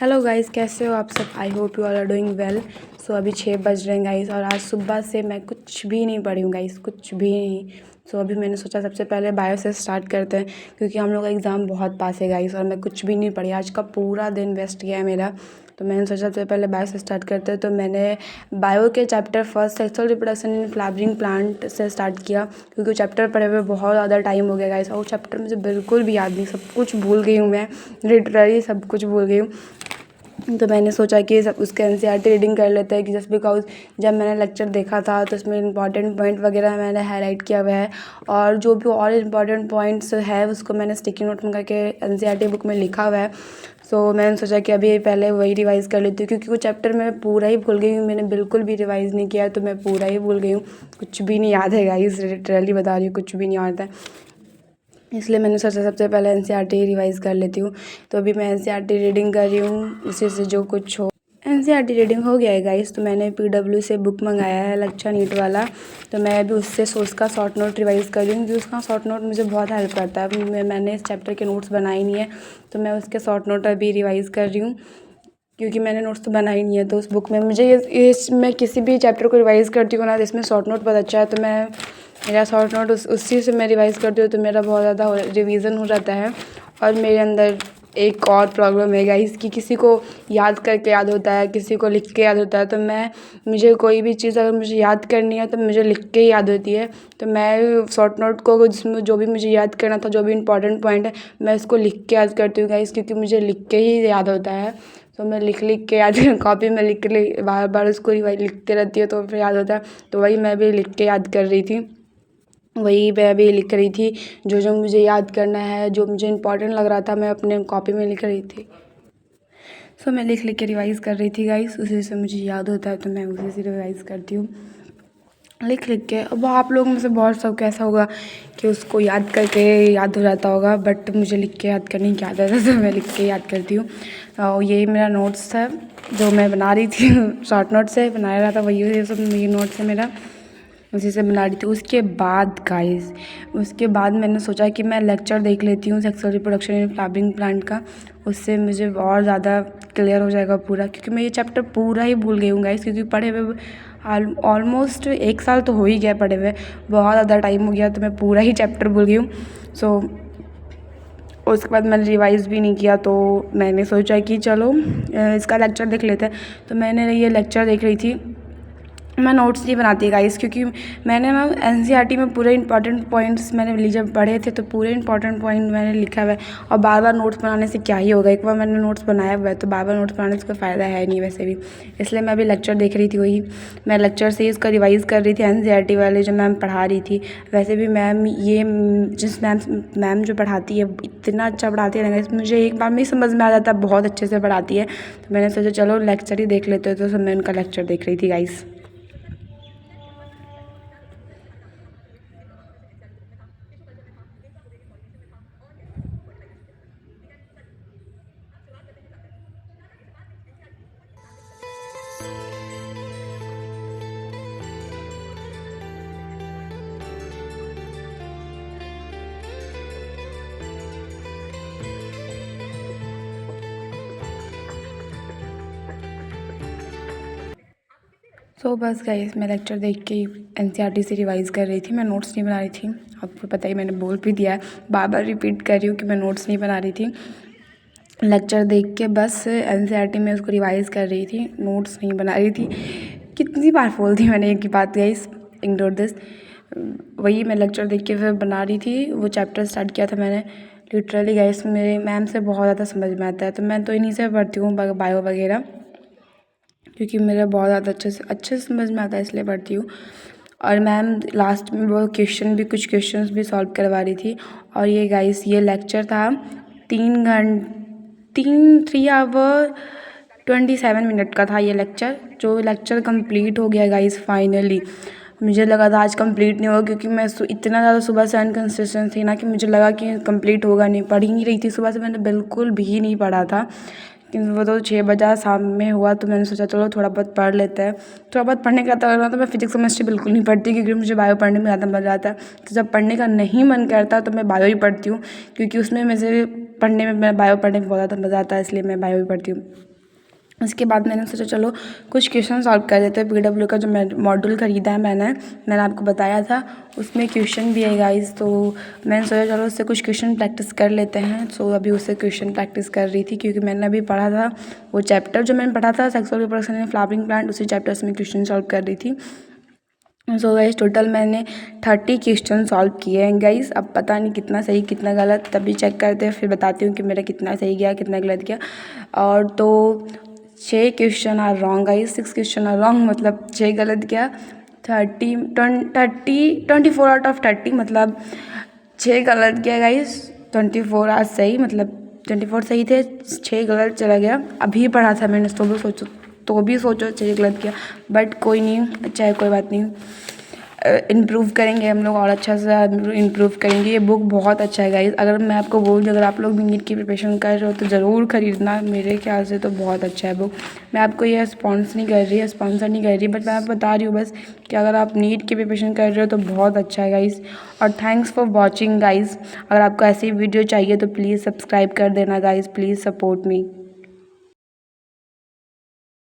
Hello guys, कैसे हो आप सब। I hope you all are doing well. So अभी 6 बज रहे हैं गाइस और आज सुबह से मैं कुछ भी नहीं पढ़ी हूँ गाइस, कुछ भी नहीं। सो अभी मैंने सोचा सबसे पहले बायो से स्टार्ट करते हैं क्योंकि हम लोग का एग्ज़ाम बहुत पास है गाइस और मैं कुछ भी नहीं पढ़ी। आज का पूरा दिन वेस्ट गया है मेरा। तो मैंने सोचा सबसे पहले बायो से स्टार्ट करते हैं। तो मैंने बायो के chapter first sexual reproduction in flowering plant से स्टार्ट किया क्योंकि चैप्टर पढ़े हुए बहुत ज़्यादा टाइम हो गया गाइस और वो चैप्टर मुझे बिल्कुल भी याद नहीं, सब कुछ भूल गई हूँ मैं, लिटरली सब कुछ भूल गई हूँ। तो मैंने सोचा कि सब उसके एनसीईआरटी रीडिंग कर लेते हैं कि जस्ट बिकॉज जब मैंने लेक्चर देखा था तो उसमें इंपॉर्टेंट पॉइंट वगैरह मैंने हाईलाइट किया हुआ है और जो भी और इम्पॉर्टेंट पॉइंट्स है उसको मैंने स्टिकी नोट में करके एनसीईआरटी बुक में लिखा हुआ है। सो मैंने सोचा कि अभी पहले वही रिवाइज़ कर लेती हूँ क्योंकि वो चैप्टर मैं पूरा ही भूल गई हूँ, मैंने बिल्कुल भी रिवाइज़ नहीं किया तो मैं पूरा ही भूल गई हूँ। कुछ भी नहीं याद है गाइस, लिटरली बता रही हूँ, कुछ भी नहीं याद है। इसलिए मैंने सोचा सबसे पहले एनसीईआरटी रिवाइज़ कर लेती हूँ। तो अभी मैं एनसीईआरटी रीडिंग कर रही हूँ, उसी से जो कुछ हो। एनसीईआरटी रीडिंग हो गया है गाइस। तो मैंने पीडब्ल्यू से बुक मंगाया है लक्षा नीट वाला। तो मैं अभी उससे उसका शॉर्ट नोट रिवाइज़ कर रही हूँ क्योंकि उसका शॉर्ट नोट मुझे बहुत हेल्प करता है। मैंने इस चैप्टर के नोट्स बनाए नहीं है तो मैं उसके शॉर्ट नोट अभी रिवाइज़ कर रही हूँ क्योंकि मैंने नोट्स तो बनाई नहीं है। तो उस बुक में मुझे मैं किसी भी चैप्टर को रिवाइज़ करती हूँ ना तो इसमें शॉर्ट नोट बहुत अच्छा है। तो मैं मेरा शॉर्ट नोट उसी से मैं रिवाइज़ करती हूँ तो मेरा बहुत ज़्यादा रिवीजन हो जाता है। और मेरे अंदर एक और प्रॉब्लम है गाइस कि किसी को याद करके याद होता है, किसी को लिख के याद होता है। तो मुझे कोई भी चीज़ अगर मुझे याद करनी है तो मुझे लिख के ही याद होती है। तो मैं शॉर्ट नोट को जिसमें जो भी मुझे याद करना था, जो भी इंपॉर्टेंट पॉइंट है, मैं उसको लिख के याद करती हूँ गाइस क्योंकि मुझे लिख के ही याद होता है। तो मैं लिख के याद कॉपी में लिख के बार बार उसको लिखते रहती हूँ तो फिर याद होता है। तो वही मैं भी लिख के याद कर रही थी, वही मैं अभी लिख रही थी। जो जो मुझे याद करना है, जो मुझे इम्पोर्टेंट लग रहा था, मैं अपने कॉपी में लिख रही थी। सो मैं लिख के रिवाइज़ कर रही थी गाइस, उसी से मुझे याद होता है तो मैं उसी से रिवाइज़ करती हूँ लिख के। अब आप लोग में से बहुत सब कैसा होगा कि उसको याद करके याद हो जाता होगा, बट मुझे लिख के याद करने की आदत है तो मैं लिख के याद करती हूँ। और यही मेरा नोट्स है जो मैं बना रही थी शॉर्ट नोट से बनाया रहा था, वही ये सब ये नोट्स है मेरा, उसी से बना रही थी। उसके बाद गाइस, उसके बाद मैंने सोचा कि मैं लेक्चर देख लेती हूँ sexual reproduction in flowering plant का, उससे मुझे और ज़्यादा क्लियर हो जाएगा पूरा क्योंकि मैं ये चैप्टर पूरा ही भूल गई हूँ गाइस क्योंकि पढ़े हुए ऑलमोस्ट 1 साल तो हो ही गया पढ़े हुए, बहुत ज़्यादा टाइम हो गया तो मैं पूरा ही चैप्टर भूल गई हूँ। सो उसके बाद मैंने रिवाइज़ भी नहीं किया तो मैंने सोचा कि चलो इसका लेक्चर देख लेते हैं। तो मैंने ये लेक्चर देख रही थी। मैं नोट्स नहीं बनाती गाइस क्योंकि मैंने मैम एनसीईआरटी में पूरे इंपॉर्टेंट पॉइंट्स मैंने जब पढ़े थे तो पूरे इंपॉर्टेंट पॉइंट मैंने लिखा हुआ है और बार बार नोट्स बनाने से क्या ही होगा। एक बार मैंने नोट्स बनाया हुआ है तो बार बार नोट्स बनाने से कोई फ़ायदा है नहीं वैसे भी। इसलिए मैं अभी लेक्चर देख रही थी, वही मैं लेक्चर से ही इसका रिवाइज़ कर रही थी एनसीईआरटी वाले जो मैम पढ़ा रही थी। वैसे भी मैम ये जिस मैम जो पढ़ाती है इतना अच्छा पढ़ाती है ना गाइस, मुझे एक बार में ही समझ में आ जाता है, बहुत अच्छे से पढ़ाती है। तो मैंने सोचा चलो लेक्चर ही देख लेते तो मैं उनका लेक्चर देख रही थी गाइस। सो बस गाइस, मैं लेक्चर देख के एनसीईआरटी से रिवाइज़ कर रही थी, मैं नोट्स नहीं बना रही थी। आपको पता ही, मैंने बोल भी दिया है, बार बार रिपीट कर रही हूँ कि मैं नोट्स नहीं बना रही थी। लेक्चर देख के बस एनसीईआरटी में उसको रिवाइज़ कर रही थी, नोट्स नहीं बना रही थी। कितनी बार बोल दी मैंने एक ही बात गाइस, इग्नोर दिस। वही मैं लेक्चर देख के फिर बना रही थी, वो चैप्टर स्टार्ट किया था मैंने। लिटरली गाइस मेरे मैम से बहुत ज़्यादा समझ में आता है तो मैं तो इन्हीं से पढ़ती हूँ बायो वगैरह क्योंकि मेरा बहुत ज़्यादा अच्छे से समझ में आता है इसलिए पढ़ती हूँ। और मैम लास्ट में वो कुछ क्वेश्चंस भी सॉल्व करवा रही थी। और ये गाइस ये लेक्चर था 3 आवर 27 मिनट का था ये लेक्चर। जो लेक्चर कंप्लीट हो गया गाइस फाइनली। मुझे लगा था आज कंप्लीट नहीं होगा क्योंकि मैं इतना ज़्यादा सुबह से अनकंसिस्टेंट थी ना कि मुझे लगा कि कंप्लीट होगा नहीं, पढ़ ही नहीं रही थी सुबह से, मैंने बिल्कुल भी नहीं पढ़ा था। वो तो 6 बजे शाम में हुआ तो मैंने सोचा चलो थोड़ा बहुत पढ़ लेते हैं। थोड़ा बहुत पढ़ने का तो मैं फिजिक्स केमिस्ट्री बिल्कुल नहीं पढ़ती क्योंकि मुझे बायो पढ़ने में ज़्यादा मज़ा आता है। तो जब पढ़ने का नहीं मन करता तो मैं बायो ही पढ़ती हूँ क्योंकि उसमें मुझे पढ़ने में बायो पढ़ने में बहुत ज़्यादा मज़ा आता है, इसलिए मैं बायो ही पढ़ती हूँ। इसके बाद मैंने सोचा चलो कुछ क्वेश्चन सॉल्व कर देते हैं। PW का जो मॉड्यूल ख़रीदा है मैंने आपको बताया था, उसमें क्वेश्चन भी है गाइस, तो मैंने सोचा चलो उससे कुछ क्वेश्चन प्रैक्टिस कर लेते हैं। सो अभी उससे क्वेश्चन प्रैक्टिस कर रही थी, क्योंकि मैंने अभी पढ़ा था वो चैप्टर जो मैंने पढ़ा था sexual reproduction in flowering plant, उसी चैप्टर से मैं क्वेश्चन सॉल्व कर रही थी। सो गाइस टोटल मैंने 30 क्वेश्चन सॉल्व किए हैं गाइस। अब पता नहीं कितना सही कितना गलत, तभी चेक करते हैं फिर बताती हूँ कि मेरा कितना सही गया कितना गलत गया। और तो 6 question are wrong guys, 6 question are wrong, मतलब 6 गलत गया। 24 आउट ऑफ 30 मतलब 6 गलत गया गाइस, 24 आज सही, मतलब 24 सही थे, 6 गलत चला गया। अभी पढ़ा था मैंने, तो भी सोचो 6 गलत किया, बट कोई नहीं, अच्छा है, कोई बात नहीं। इम्प्रूव करेंगे हम लोग और अच्छा से इम्प्रूव करेंगे। ये बुक बहुत अच्छा है गाइस, अगर मैं आपको बोल दूँ अगर आप लोग भी नीट की प्रिपरेशन कर रहे हो तो ज़रूर ख़रीदना, मेरे ख्याल से तो बहुत अच्छा है बुक। मैं आपको ये स्पॉन्सर नहीं कर रही, बट मैं आपको बता रही हूँ बस कि अगर आप नीट की प्रिपरेशन कर रहे हो तो बहुत अच्छा है गाइस। और थैंक्स फॉर वॉचिंग गाइस। अगर आपको ऐसी वीडियो चाहिए तो प्लीज़ सब्सक्राइब कर देना गाइस, प्लीज़ सपोर्ट मी।